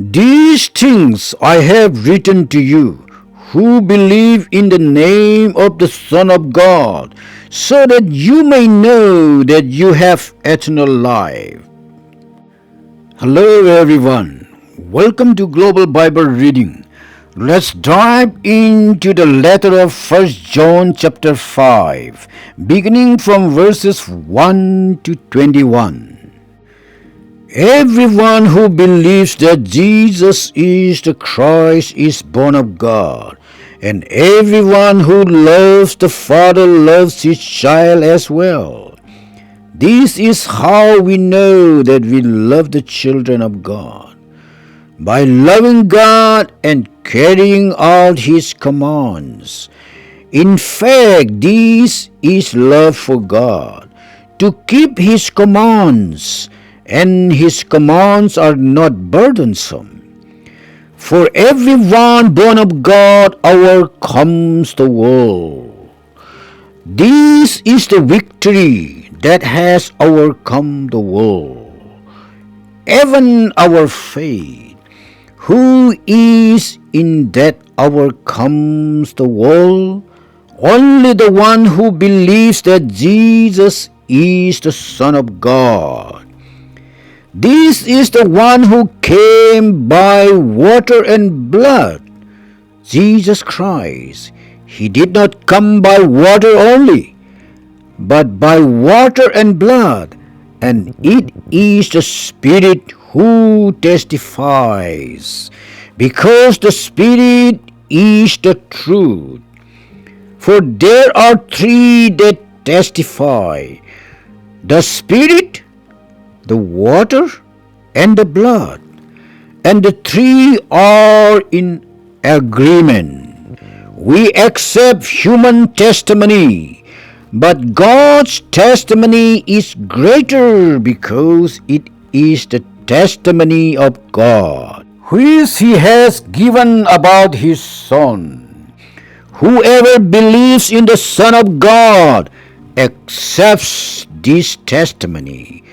These things I have written to you who believe in the name of the Son of God, so that you may know that you have eternal life. Hello everyone. Welcome to Global Bible Reading. Let's dive into the letter of 1 John chapter 5, beginning from verses 1 to 21. Everyone who believes that Jesus is the Christ is born of God, and everyone who loves the Father loves his child as well. This is how we know that we love the children of God, by loving God and carrying out his commands. In fact, this is love for God, to keep his commands, and his commands are not burdensome. For everyone born of God overcomes the world. This is the victory that has overcome the world, even our faith. Who is in that overcomes the world? Only the one who believes that Jesus is the Son of God. This is the one who came by water and blood, Jesus Christ. He did not come by water only, but by water and blood, and it is the Spirit who testifies, because the Spirit is the truth. For there are three that testify: the Spirit, the water, and the blood, and the three are in agreement. We accept human testimony, but God's testimony is greater because it is the testimony of God, which he has given about his Son. Whoever believes in the Son of God accepts this testimony.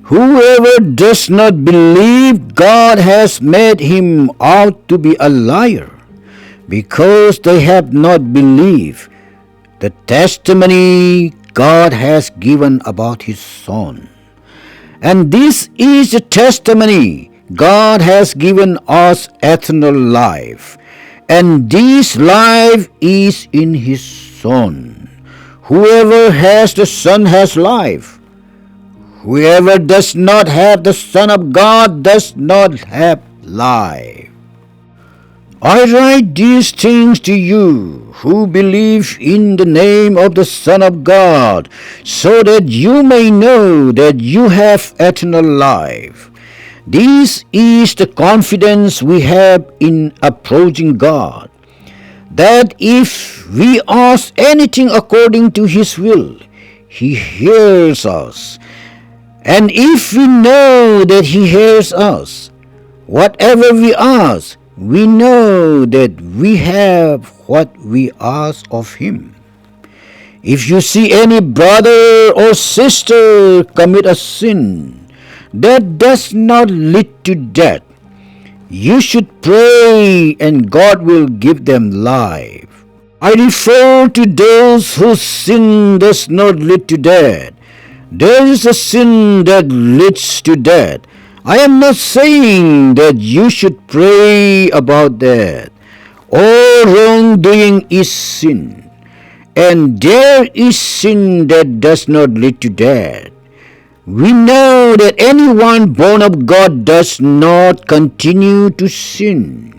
Whoever does not believe, God has made him out to be a liar, because they have not believed the testimony God has given about his Son. And this is the testimony: God has given us eternal life, and this life is in his Son. Whoever has the Son has life. Whoever does not have the Son of God does not have life. I write these things to you who believe in the name of the Son of God, so that you may know that you have eternal life. This is the confidence we have in approaching God, that if we ask anything according to his will, he hears us. And if we know that he hears us, whatever we ask, we know that we have what we ask of him. If you see any brother or sister commit a sin that does not lead to death, you should pray and God will give them life. I refer to those whose sin does not lead to death. There is a sin that leads to death. I am not saying that you should pray about that. All wrongdoing is sin, and there is sin that does not lead to death. We know that anyone born of God does not continue to sin.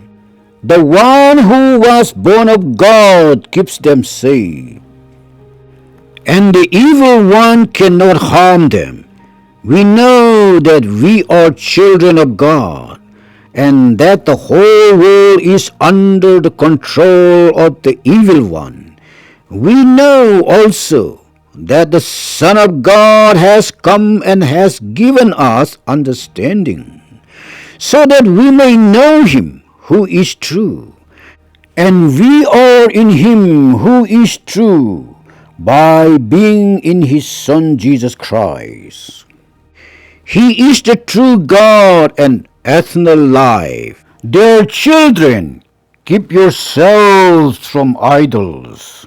The one who was born of God keeps them safe, and the evil one cannot harm them. We know that we are children of God, and that the whole world is under the control of the evil one. We know also that the Son of God has come and has given us understanding, so that we may know him who is true, and we are in him who is true, by being in his Son Jesus Christ. He is the true God and eternal life. Dear children, keep yourselves from idols.